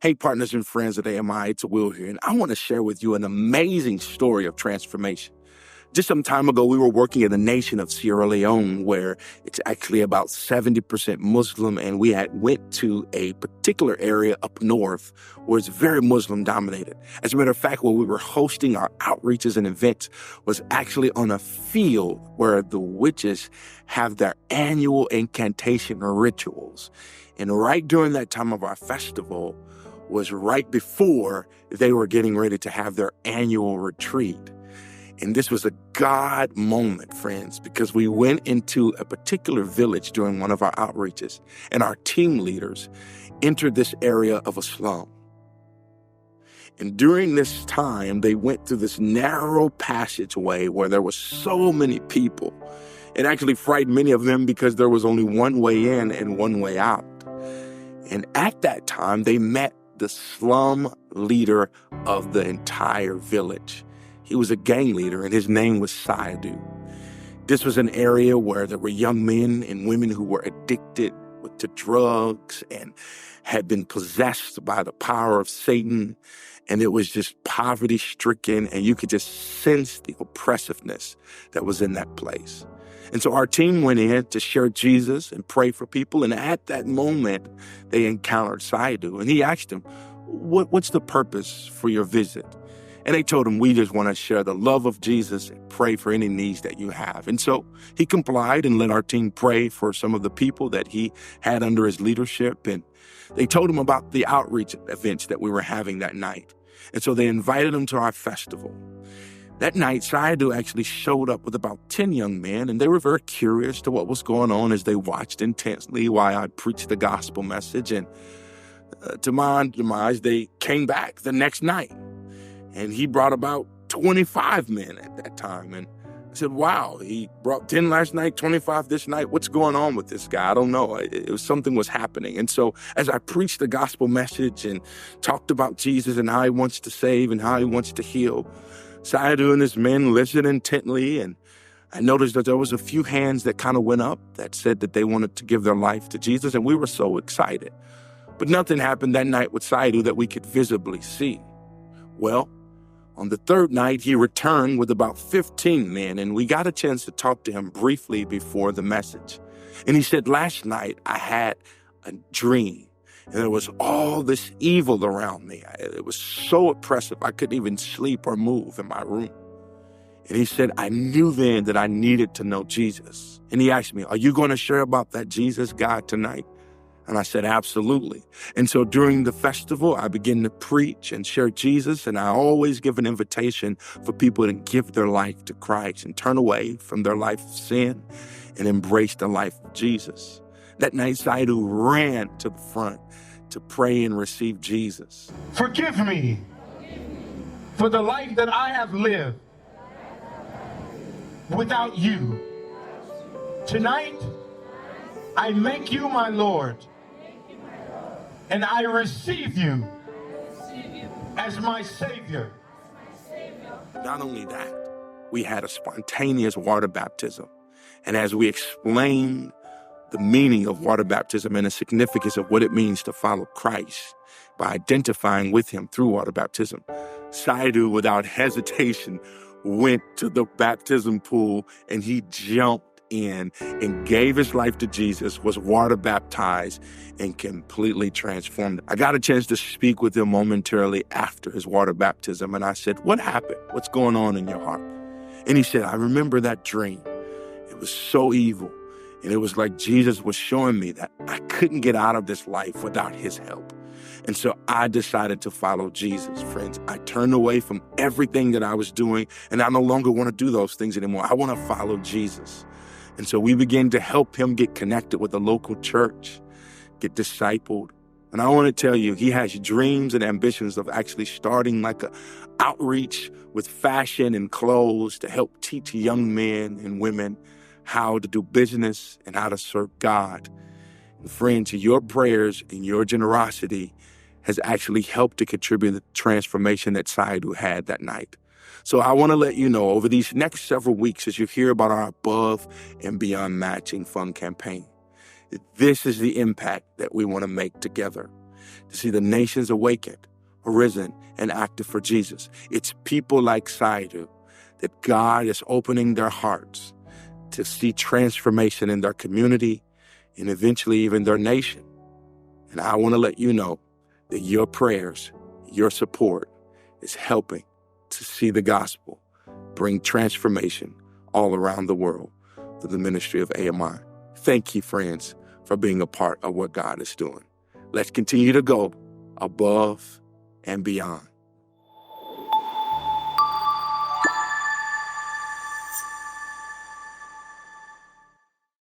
Hey, partners and friends of AMI, it's Will here, and I want to share with you an amazing story of transformation. Just some time ago, we were working in the nation of Sierra Leone, where it's actually about 70% Muslim, and we went to a particular area up north where it's very Muslim dominated. As a matter of fact, where we were hosting our outreaches and events was actually on a field where the witches have their annual incantation rituals. And right during that time of our festival was right before they were getting ready to have their annual retreat. And this was a God moment, friends, because we went into a particular village during one of our outreaches, and our team leaders entered this area of a slum. And during this time, they went through this narrow passageway where there were so many people. It actually frightened many of them because there was only one way in and one way out. And at that time, they met the slum leader of the entire village. He was a gang leader, and his name was Seidu. This was an area where there were young men and women who were addicted to drugs and had been possessed by the power of Satan. And it was just poverty-stricken, and you could just sense the oppressiveness that was in that place. And so our team went in to share Jesus and pray for people. And at that moment, they encountered Seidu. And he asked them, what's the purpose for your visit? And they told him, we just want to share the love of Jesus and pray for any needs that you have. And so he complied and let our team pray for some of the people that he had under his leadership. And they told him about the outreach events that we were having that night. And so they invited him to our festival. That night, Seidu actually showed up with about 10 young men, and they were very curious to what was going on as they watched intensely while I preached the gospel message. And to my demise, they came back the next night. And he brought about 25 men at that time. And I said, wow, he brought 10 last night, 25 this night. What's going on with this guy? I don't know. Something was happening. And so as I preached the gospel message and talked about Jesus and how he wants to save and how he wants to heal, Seidu and his men listened intently. And I noticed that there was a few hands that kind of went up that said that they wanted to give their life to Jesus. And we were so excited. But nothing happened that night with Seidu that we could visibly see. Well, on the third night, he returned with about 15 men, and we got a chance to talk to him briefly before the message. And he said, last night I had a dream, and there was all this evil around me. It was so oppressive, I couldn't even sleep or move in my room. And he said, I knew then that I needed to know Jesus. And he asked me, are you going to share about that Jesus guy tonight? And I said, absolutely. And so during the festival, I began to preach and share Jesus. And I always give an invitation for people to give their life to Christ and turn away from their life of sin and embrace the life of Jesus. That night, Seidu ran to the front to pray and receive Jesus. Forgive me for the life that I have lived without you. Tonight, I make you my Lord. And I receive you as my Savior. Not only that, we had a spontaneous water baptism. And as we explained the meaning of water baptism and the significance of what it means to follow Christ by identifying with him through water baptism, Seidu, without hesitation, went to the baptism pool and he jumped in and gave his life to Jesus, was water baptized, and completely transformed. I got a chance to speak with him momentarily after his water baptism, and I said, what happened? What's going on in your heart? And he said, I remember that dream. It was so evil, and it was like Jesus was showing me that I couldn't get out of this life without his help. And so I decided to follow Jesus, friends. I turned away from everything that I was doing, and I no longer want to do those things anymore. I want to follow Jesus. And so we began to help him get connected with the local church, get discipled. And I want to tell you, he has dreams and ambitions of actually starting like an outreach with fashion and clothes to help teach young men and women how to do business and how to serve God. And friends, your prayers and your generosity has actually helped to contribute to the transformation that Seidu had that night. So I want to let you know over these next several weeks as you hear about our Above and Beyond Matching Fund campaign, this is the impact that we want to make together. to see the nations awakened, arisen, and active for Jesus. It's people like Seidu that God is opening their hearts to see transformation in their community and eventually even their nation. And I want to let you know that your prayers, your support is helping to see the gospel bring transformation all around the world through the ministry of AMI. Thank you, friends, for being a part of what God is doing. Let's continue to go above and beyond.